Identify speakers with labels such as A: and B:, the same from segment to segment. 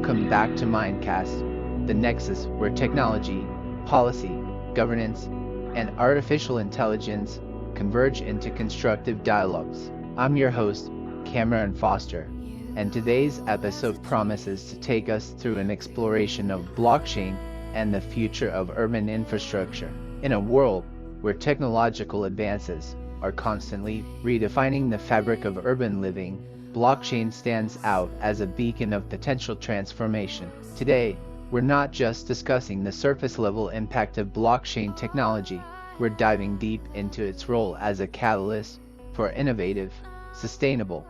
A: Welcome back to Mindcast, the nexus where technology, policy, governance, and artificial intelligence converge into constructive dialogues. I'm your host, Cameron Foster, and today's episode promises to take us through an exploration of blockchain and the future of urban infrastructure. In a world where technological advances are constantly redefining the fabric of urban living, blockchain stands out as a beacon of potential transformation. Today, we're not just discussing the surface-level impact of blockchain technology, we're diving deep into its role as a catalyst for innovative, sustainable,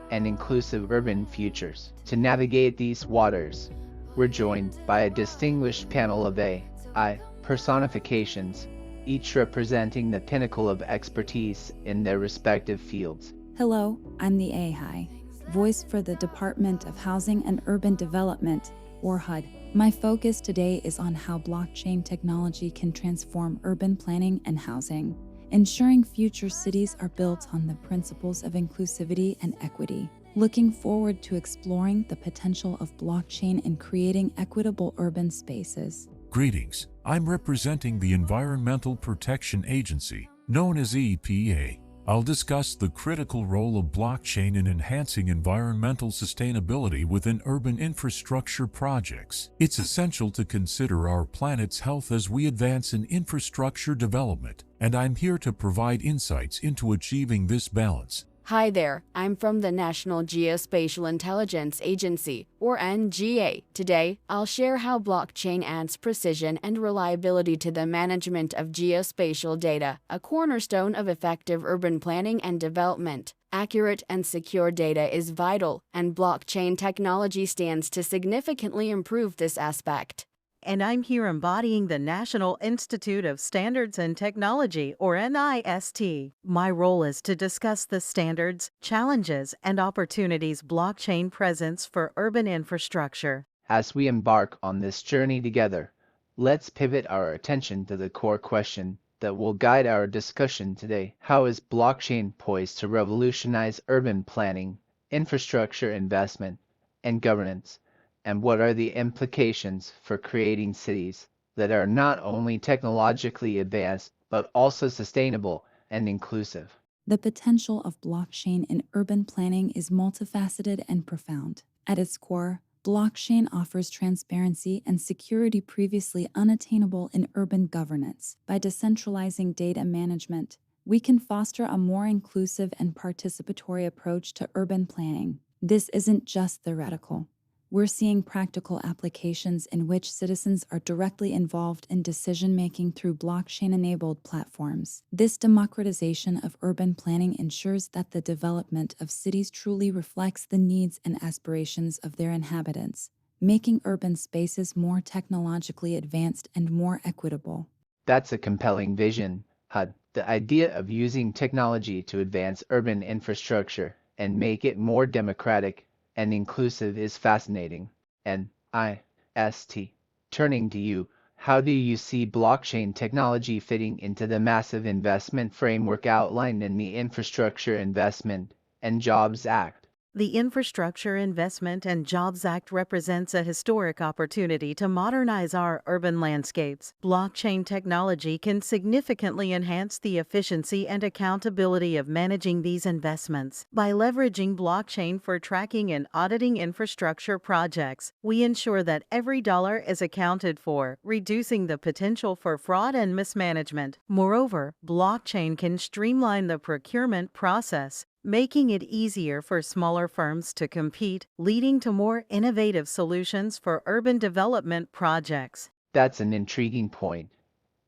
A: and inclusive urban futures. To navigate these waters, we're joined by a distinguished panel of AI personifications, each representing the pinnacle of expertise in their respective fields.
B: Hello, I'm the AI voice for the Department of Housing and Urban Development, or HUD. My focus today is on how blockchain technology can transform urban planning and housing, ensuring future cities are built on the principles of inclusivity and equity. Looking forward to exploring the potential of blockchain in creating equitable urban spaces.
C: Greetings, I'm representing the Environmental Protection Agency, known as EPA. I'll discuss the critical role of blockchain in enhancing environmental sustainability within urban infrastructure projects. It's essential to consider our planet's health as we advance in infrastructure development, and I'm here to provide insights into achieving this balance.
D: Hi there, I'm from the National Geospatial-Intelligence Agency, or NGA. Today, I'll share how blockchain adds precision and reliability to the management of geospatial data, a cornerstone of effective urban planning and development. Accurate and secure data is vital, and blockchain technology stands to significantly improve this aspect.
E: And I'm here embodying the National Institute of Standards and Technology, or NIST. My role is to discuss the standards, challenges, and opportunities blockchain presents for urban infrastructure.
A: As we embark on this journey together, let's pivot our attention to the core question that will guide our discussion today. How is blockchain poised to revolutionize urban planning, infrastructure investment, and governance? And what are the implications for creating cities that are not only technologically advanced, but also sustainable and inclusive?
B: The potential of blockchain in urban planning is multifaceted and profound. At its core, blockchain offers transparency and security previously unattainable in urban governance. By decentralizing data management, we can foster a more inclusive and participatory approach to urban planning. This isn't just theoretical. We're seeing practical applications in which citizens are directly involved in decision-making through blockchain-enabled platforms. This democratization of urban planning ensures that the development of cities truly reflects the needs and aspirations of their inhabitants, making urban spaces more technologically advanced and more equitable.
A: That's a compelling vision, HUD. The idea of using technology to advance urban infrastructure and make it more democratic and inclusive is fascinating. NIST. Turning to you, how do you see blockchain technology fitting into the massive investment framework outlined in the Infrastructure Investment and Jobs Act?
E: The Infrastructure Investment and Jobs Act represents a historic opportunity to modernize our urban landscapes. Blockchain technology can significantly enhance the efficiency and accountability of managing these investments. By leveraging blockchain for tracking and auditing infrastructure projects, we ensure that every dollar is accounted for, reducing the potential for fraud and mismanagement. Moreover, blockchain can streamline the procurement process, making it easier for smaller firms to compete, leading to more innovative solutions for urban development projects.
A: That's an intriguing point.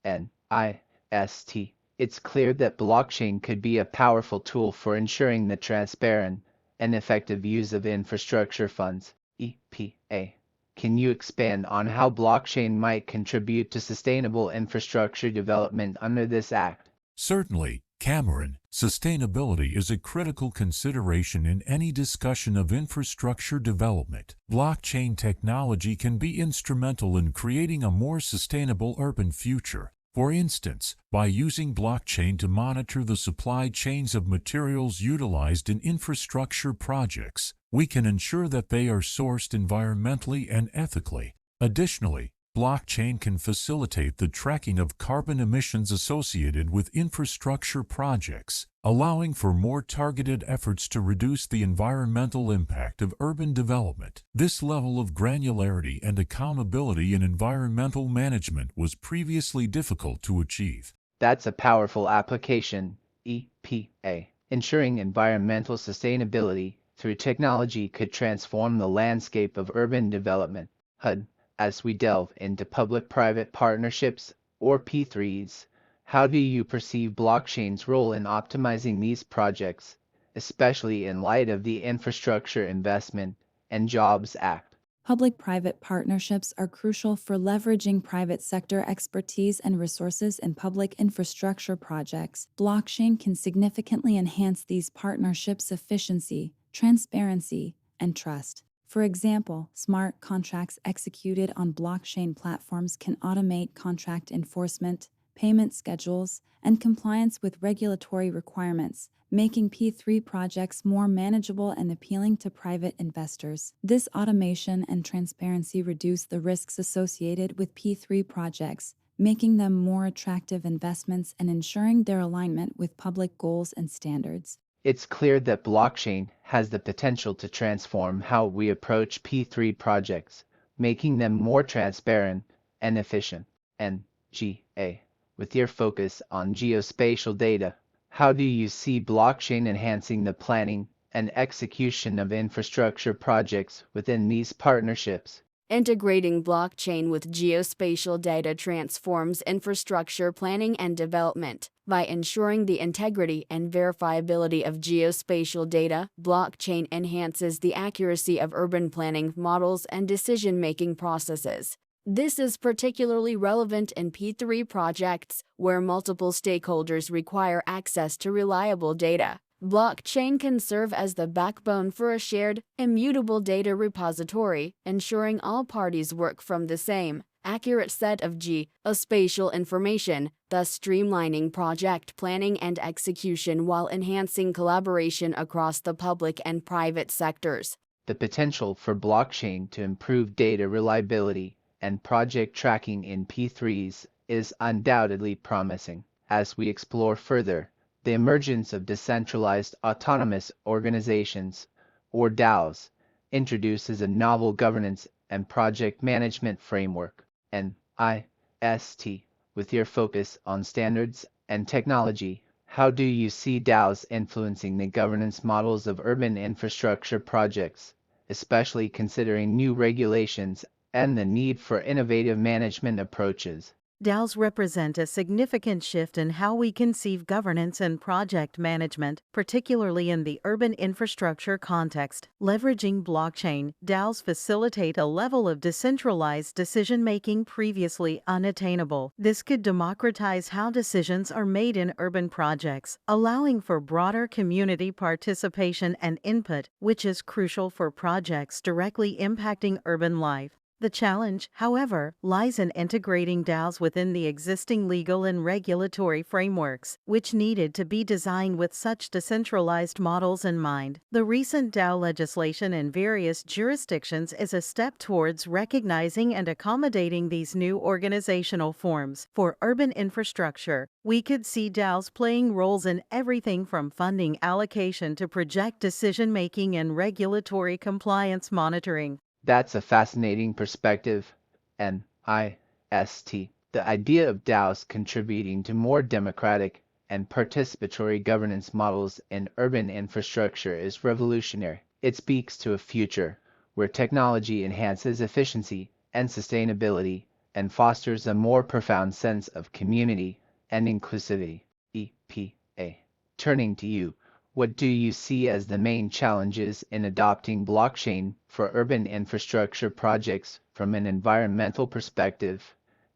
A: NIST. It's clear that blockchain could be a powerful tool for ensuring the transparent and effective use of infrastructure funds. EPA. Can you expand on how blockchain might contribute to sustainable infrastructure development under this act?
C: Certainly, Cameron, sustainability is a critical consideration in any discussion of infrastructure development. Blockchain technology can be instrumental in creating a more sustainable urban future. For instance, by using blockchain to monitor the supply chains of materials utilized in infrastructure projects, we can ensure that they are sourced environmentally and ethically. Additionally, blockchain can facilitate the tracking of carbon emissions associated with infrastructure projects, allowing for more targeted efforts to reduce the environmental impact of urban development. This level of granularity and accountability in environmental management was previously difficult to achieve.
A: That's a powerful application, EPA. Ensuring environmental sustainability through technology could transform the landscape of urban development. HUD. As we delve into public-private partnerships, or P3s, how do you perceive blockchain's role in optimizing these projects, especially in light of the Infrastructure Investment and Jobs Act?
B: Public-private partnerships are crucial for leveraging private sector expertise and resources in public infrastructure projects. Blockchain can significantly enhance these partnerships' efficiency, transparency, and trust. For example, smart contracts executed on blockchain platforms can automate contract enforcement, payment schedules, and compliance with regulatory requirements, making P3 projects more manageable and appealing to private investors. This automation and transparency reduce the risks associated with P3 projects, making them more attractive investments and ensuring their alignment with public goals and standards.
A: It's clear that blockchain has the potential to transform how we approach P3 projects, making them more transparent and efficient. NGA. With your focus on geospatial data, how do you see blockchain enhancing the planning and execution of infrastructure projects within these partnerships?
D: Integrating blockchain with geospatial data transforms infrastructure planning and development. By ensuring the integrity and verifiability of geospatial data, blockchain enhances the accuracy of urban planning models and decision-making processes. This is particularly relevant in P3 projects, where multiple stakeholders require access to reliable data. Blockchain can serve as the backbone for a shared, immutable data repository, ensuring all parties work from the same, accurate set of geospatial information, thus streamlining project planning and execution while enhancing collaboration across the public and private sectors.
A: The potential for blockchain to improve data reliability and project tracking in P3s is undoubtedly promising. As we explore further, the emergence of Decentralized Autonomous Organizations, or DAOs, introduces a novel governance and project management framework, NIST. With your focus on standards and technology, how do you see DAOs influencing the governance models of urban infrastructure projects, especially considering new regulations and the need for innovative management approaches?
E: DAOs represent a significant shift in how we conceive governance and project management, particularly in the urban infrastructure context. Leveraging blockchain, DAOs facilitate a level of decentralized decision-making previously unattainable. This could democratize how decisions are made in urban projects, allowing for broader community participation and input, which is crucial for projects directly impacting urban life. The challenge, however, lies in integrating DAOs within the existing legal and regulatory frameworks, which needed to be designed with such decentralized models in mind. The recent DAO legislation in various jurisdictions is a step towards recognizing and accommodating these new organizational forms. For urban infrastructure, we could see DAOs playing roles in everything from funding allocation to project decision-making and regulatory compliance monitoring.
A: That's a fascinating perspective. NIST. The idea of DAOs contributing to more democratic and participatory governance models in urban infrastructure is revolutionary. It speaks to a future where technology enhances efficiency and sustainability and fosters a more profound sense of community and inclusivity. EPA. Turning to you, what do you see as the main challenges in adopting blockchain for urban infrastructure projects from an environmental perspective,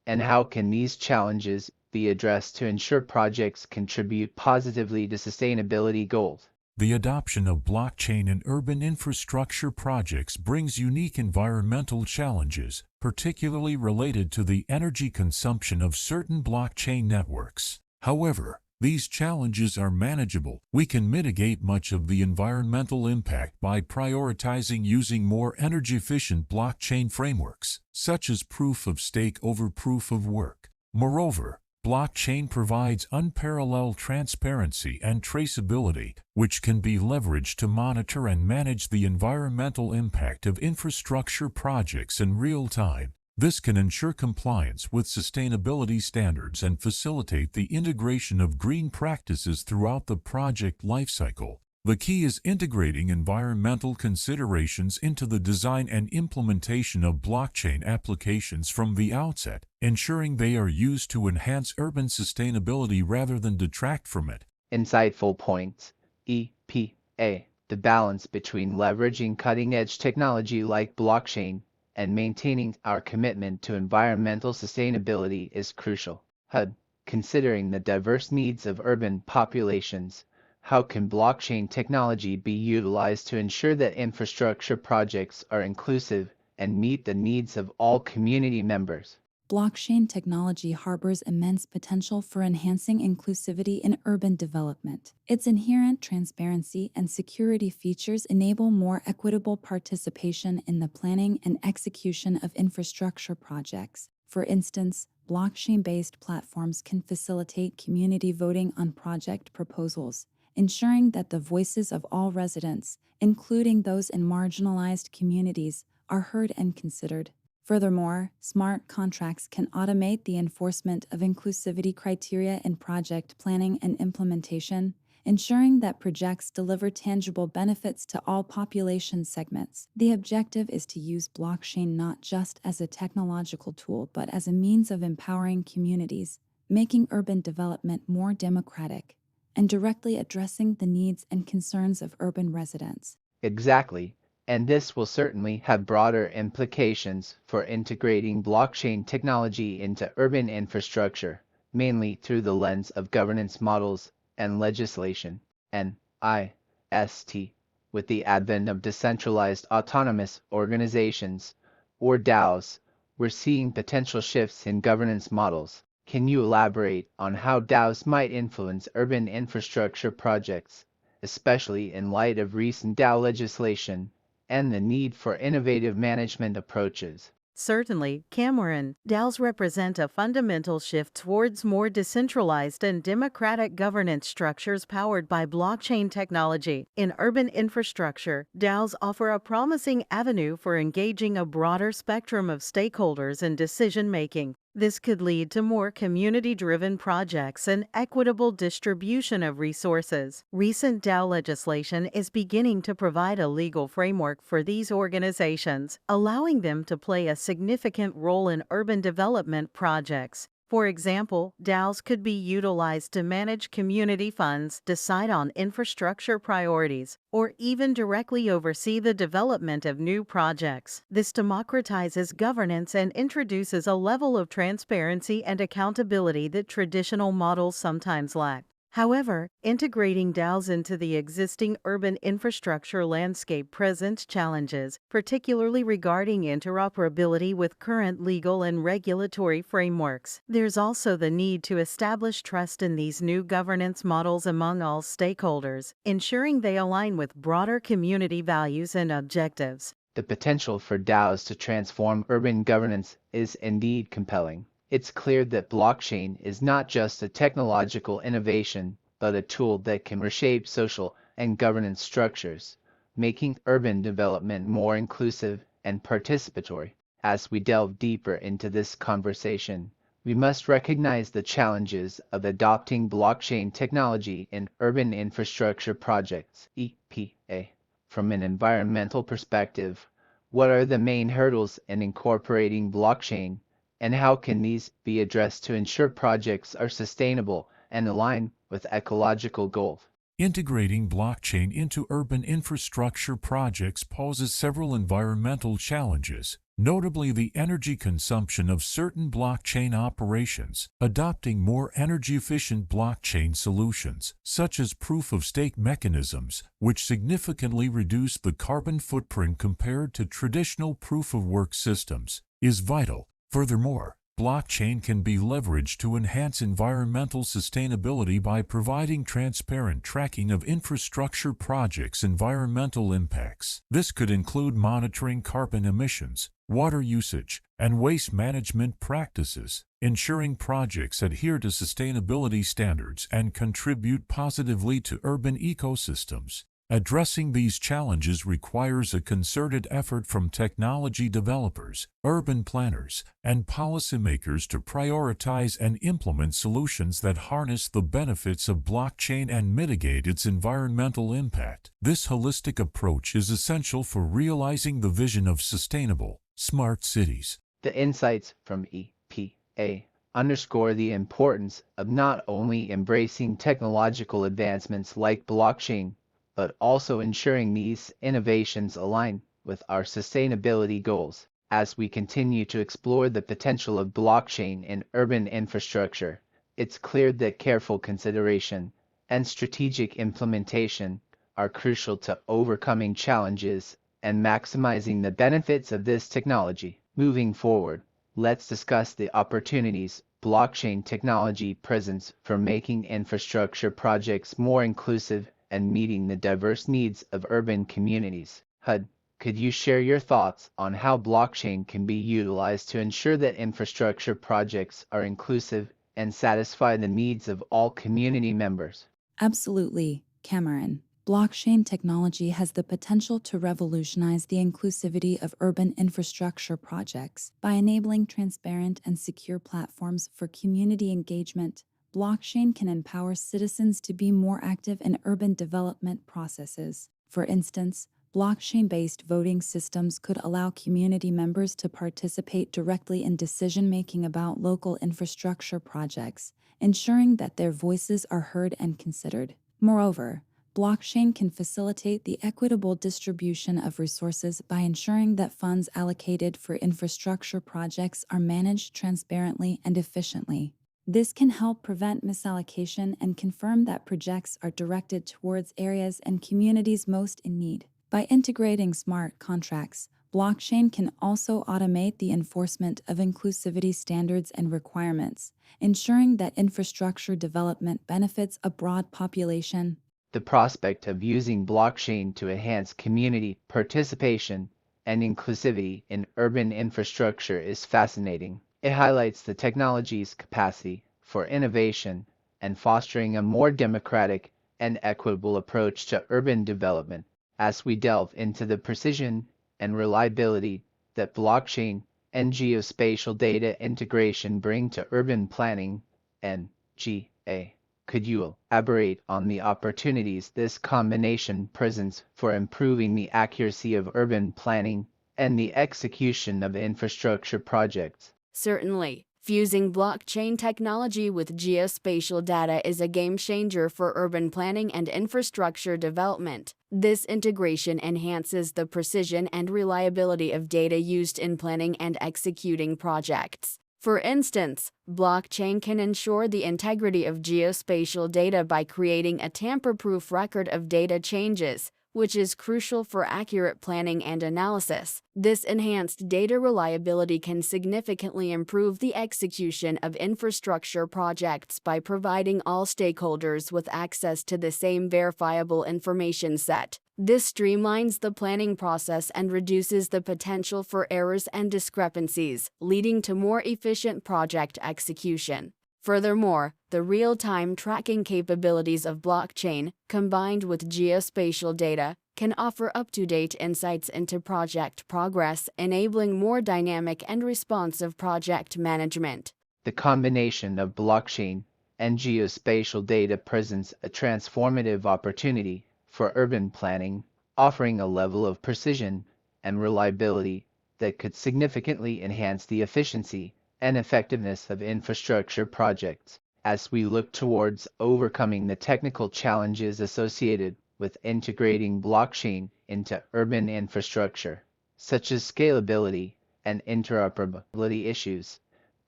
A: and how can these challenges be addressed to ensure projects contribute positively to sustainability goals?
C: The adoption of blockchain in urban infrastructure projects brings unique environmental challenges, particularly related to the energy consumption of certain blockchain networks. However, these challenges are manageable. We can mitigate much of the environmental impact by prioritizing using more energy-efficient blockchain frameworks, such as proof of stake over proof of work. Moreover, blockchain provides unparalleled transparency and traceability, which can be leveraged to monitor and manage the environmental impact of infrastructure projects in real time. This can ensure compliance with sustainability standards and facilitate the integration of green practices throughout the project lifecycle. The key is integrating environmental considerations into the design and implementation of blockchain applications from the outset, ensuring they are used to enhance urban sustainability rather than detract from it.
A: Insightful points. EPA. The balance between leveraging cutting-edge technology like blockchain and maintaining our commitment to environmental sustainability is crucial. HUD. Considering the diverse needs of urban populations, how can blockchain technology be utilized to ensure that infrastructure projects are inclusive and meet the needs of all community members?
B: Blockchain technology harbors immense potential for enhancing inclusivity in urban development. Its inherent transparency and security features enable more equitable participation in the planning and execution of infrastructure projects. For instance, blockchain-based platforms can facilitate community voting on project proposals, ensuring that the voices of all residents, including those in marginalized communities, are heard and considered. Furthermore, smart contracts can automate the enforcement of inclusivity criteria in project planning and implementation, ensuring that projects deliver tangible benefits to all population segments. The objective is to use blockchain not just as a technological tool but as a means of empowering communities, making urban development more democratic, and directly addressing the needs and concerns of urban residents.
A: Exactly. And this will certainly have broader implications for integrating blockchain technology into urban infrastructure, mainly through the lens of governance models and legislation. NIST. With the advent of Decentralized Autonomous Organizations, or DAOs, we're seeing potential shifts in governance models. Can you elaborate on how DAOs might influence urban infrastructure projects, especially in light of recent DAO legislation and the need for innovative management approaches?
E: Certainly, Cameron, DAOs represent a fundamental shift towards more decentralized and democratic governance structures powered by blockchain technology. In urban infrastructure, DAOs offer a promising avenue for engaging a broader spectrum of stakeholders in decision-making. This could lead to more community-driven projects and equitable distribution of resources. Recent DAO legislation is beginning to provide a legal framework for these organizations, allowing them to play a significant role in urban development projects. For example, DAOs could be utilized to manage community funds, decide on infrastructure priorities, or even directly oversee the development of new projects. This democratizes governance and introduces a level of transparency and accountability that traditional models sometimes lack. However, integrating DAOs into the existing urban infrastructure landscape presents challenges, particularly regarding interoperability with current legal and regulatory frameworks. There's also the need to establish trust in these new governance models among all stakeholders, ensuring they align with broader community values and objectives.
A: The potential for DAOs to transform urban governance is indeed compelling. It's clear that blockchain is not just a technological innovation, but a tool that can reshape social and governance structures, making urban development more inclusive and participatory. As we delve deeper into this conversation, we must recognize the challenges of adopting blockchain technology in urban infrastructure projects. EPA. From an environmental perspective, what are the main hurdles in incorporating blockchain, and how can these be addressed to ensure projects are sustainable and align with ecological goals?
C: Integrating blockchain into urban infrastructure projects poses several environmental challenges, notably the energy consumption of certain blockchain operations. Adopting more energy-efficient blockchain solutions, such as proof-of-stake mechanisms, which significantly reduce the carbon footprint compared to traditional proof-of-work systems, is vital. Furthermore, Blockchain can be leveraged to enhance environmental sustainability by providing transparent tracking of infrastructure projects' environmental impacts. This could include monitoring carbon emissions, water usage, and waste management practices, ensuring projects adhere to sustainability standards and contribute positively to urban ecosystems. Addressing these challenges requires a concerted effort from technology developers, urban planners, and policymakers to prioritize and implement solutions that harness the benefits of blockchain and mitigate its environmental impact. This holistic approach is essential for realizing the vision of sustainable, smart cities.
A: The insights from EPA underscore the importance of not only embracing technological advancements like blockchain, but also ensuring these innovations align with our sustainability goals. As we continue to explore the potential of blockchain in urban infrastructure, it's clear that careful consideration and strategic implementation are crucial to overcoming challenges and maximizing the benefits of this technology. Moving forward, let's discuss the opportunities blockchain technology presents for making infrastructure projects more inclusive and meeting the diverse needs of urban communities. HUD, could you share your thoughts on how blockchain can be utilized to ensure that infrastructure projects are inclusive and satisfy the needs of all community members?
B: Absolutely, Cameron. Blockchain technology has the potential to revolutionize the inclusivity of urban infrastructure projects by enabling transparent and secure platforms for community engagement. Blockchain can empower citizens to be more active in urban development processes. For instance, blockchain-based voting systems could allow community members to participate directly in decision-making about local infrastructure projects, ensuring that their voices are heard and considered. Moreover, blockchain can facilitate the equitable distribution of resources by ensuring that funds allocated for infrastructure projects are managed transparently and efficiently. This can help prevent misallocation and confirm that projects are directed towards areas and communities most in need. By integrating smart contracts, blockchain can also automate the enforcement of inclusivity standards and requirements, ensuring that infrastructure development benefits a broad population.
A: The prospect of using blockchain to enhance community participation and inclusivity in urban infrastructure is fascinating. It highlights the technology's capacity for innovation and fostering a more democratic and equitable approach to urban development. As we delve into the precision and reliability that blockchain and geospatial data integration bring to urban planning, NGA, could you elaborate on the opportunities this combination presents for improving the accuracy of urban planning and the execution of infrastructure projects?
D: Certainly. Fusing blockchain technology with geospatial data is a game changer for urban planning and infrastructure development. This integration enhances the precision and reliability of data used in planning and executing projects. For instance, blockchain can ensure the integrity of geospatial data by creating a tamper-proof record of data changes, which is crucial for accurate planning and analysis. This enhanced data reliability can significantly improve the execution of infrastructure projects by providing all stakeholders with access to the same verifiable information set. This streamlines the planning process and reduces the potential for errors and discrepancies, leading to more efficient project execution. Furthermore, the real-time tracking capabilities of blockchain, combined with geospatial data, can offer up-to-date insights into project progress, enabling more dynamic and responsive project management.
A: The combination of blockchain and geospatial data presents a transformative opportunity for urban planning, offering a level of precision and reliability that could significantly enhance the efficiency and effectiveness of infrastructure projects. As we look towards overcoming the technical challenges associated with integrating blockchain into urban infrastructure, such as scalability and interoperability issues,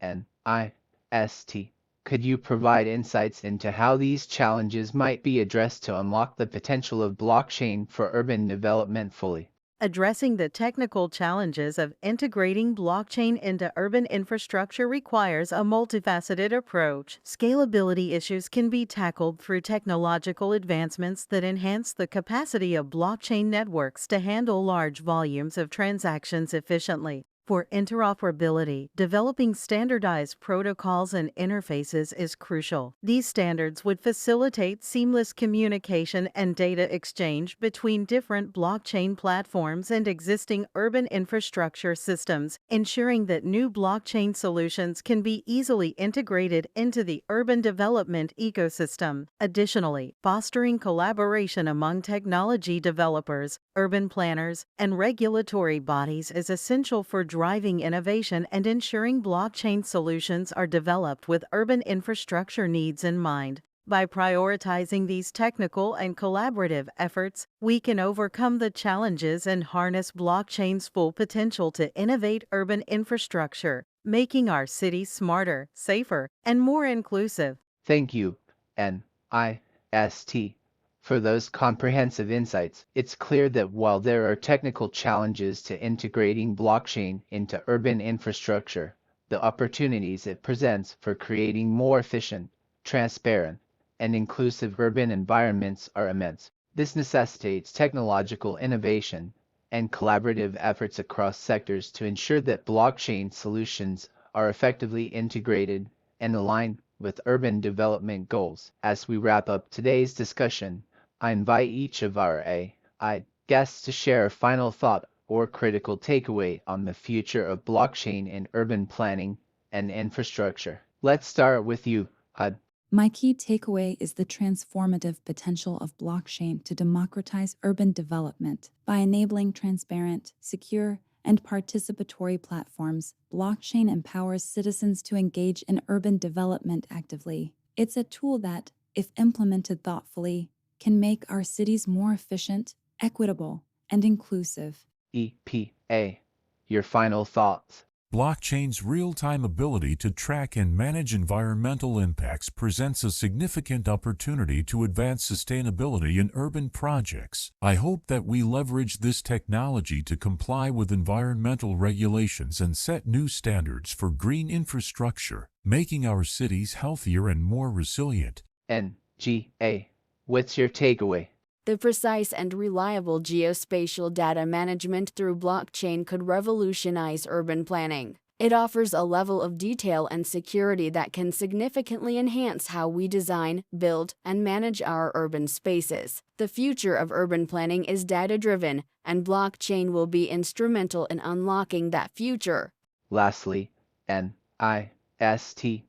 A: NIST, could you provide insights into how these challenges might be addressed to unlock the potential of blockchain for urban development fully?
E: Addressing the technical challenges of integrating blockchain into urban infrastructure requires a multifaceted approach. Scalability issues can be tackled through technological advancements that enhance the capacity of blockchain networks to handle large volumes of transactions efficiently. For interoperability, developing standardized protocols and interfaces is crucial. These standards would facilitate seamless communication and data exchange between different blockchain platforms and existing urban infrastructure systems, ensuring that new blockchain solutions can be easily integrated into the urban development ecosystem. Additionally, fostering collaboration among technology developers, urban planners, and regulatory bodies is essential for driving innovation and ensuring blockchain solutions are developed with urban infrastructure needs in mind. By prioritizing these technical and collaborative efforts, we can overcome the challenges and harness blockchain's full potential to innovate urban infrastructure, making our cities smarter, safer, and more inclusive.
A: Thank you, NIST, for those comprehensive insights. It's clear that while there are technical challenges to integrating blockchain into urban infrastructure, the opportunities it presents for creating more efficient, transparent, and inclusive urban environments are immense. This necessitates technological innovation and collaborative efforts across sectors to ensure that blockchain solutions are effectively integrated and aligned with urban development goals. As we wrap up today's discussion, I invite each of our AI guests to share a final thought or critical takeaway on the future of blockchain in urban planning and infrastructure. Let's start with you, Hud.
B: My key takeaway is the transformative potential of blockchain to democratize urban development. By enabling transparent, secure, and participatory platforms, blockchain empowers citizens to engage in urban development actively. It's a tool that, if implemented thoughtfully, can make our cities more efficient, equitable, and inclusive.
A: EPA, your final thoughts.
C: Blockchain's real-time ability to track and manage environmental impacts presents a significant opportunity to advance sustainability in urban projects. I hope that we leverage this technology to comply with environmental regulations and set new standards for green infrastructure, making our cities healthier and more resilient.
A: NGA, what's your takeaway?
D: The precise and reliable geospatial data management through blockchain could revolutionize urban planning. It offers a level of detail and security that can significantly enhance how we design, build, and manage our urban spaces. The future of urban planning is data-driven, and blockchain will be instrumental in unlocking that future.
A: Lastly, NIST,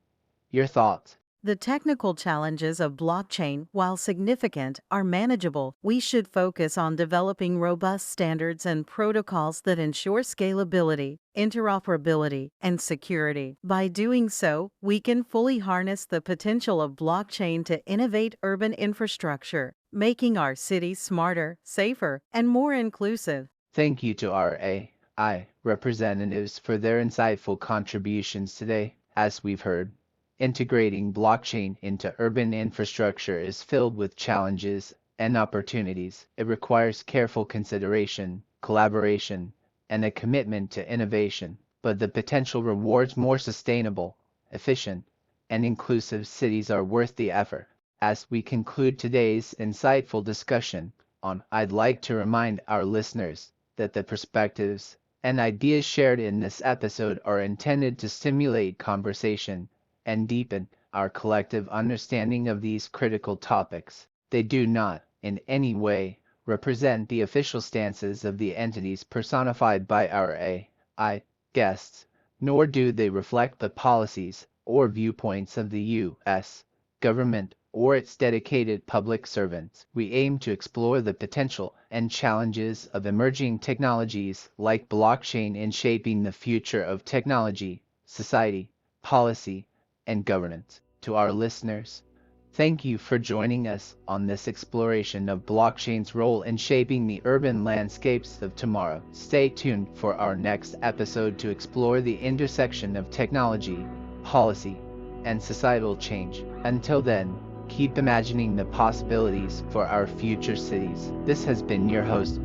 A: your thoughts.
E: The technical challenges of blockchain, while significant, are manageable. We should focus on developing robust standards and protocols that ensure scalability, interoperability, and security. By doing so, we can fully harness the potential of blockchain to innovate urban infrastructure, making our cities smarter, safer, and more inclusive.
A: Thank you to our AI representatives for their insightful contributions today. As we've heard, integrating blockchain into urban infrastructure is filled with challenges and opportunities. It requires careful consideration, collaboration, and a commitment to innovation. But the potential rewards more sustainable, efficient, and inclusive cities are worth the effort. As we conclude today's insightful discussion I'd like to remind our listeners that the perspectives and ideas shared in this episode are intended to stimulate conversation and deepen our collective understanding of these critical topics. They do not, in any way, represent the official stances of the entities personified by our AI guests, nor do they reflect the policies or viewpoints of the U.S. government or its dedicated public servants. We aim to explore the potential and challenges of emerging technologies like blockchain in shaping the future of technology, society, policy, and governance. To our listeners, thank you for joining us on this exploration of blockchain's role in shaping the urban landscapes of tomorrow. Stay tuned for our next episode to explore the intersection of technology, policy, and societal change. Until then, keep imagining the possibilities for our future cities. This has been your host,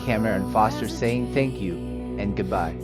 A: Cameron Foster saying thank you and goodbye.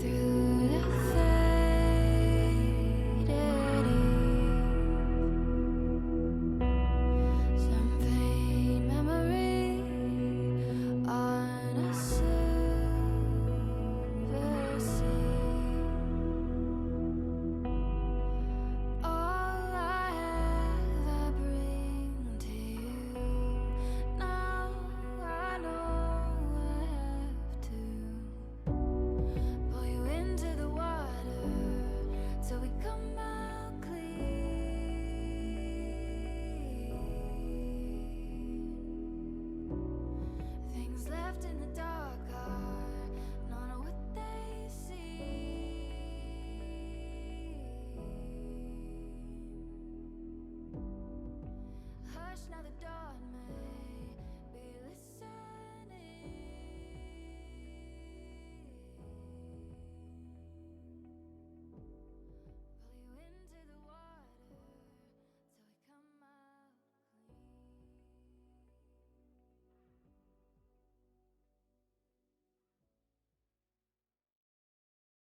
F: Now the door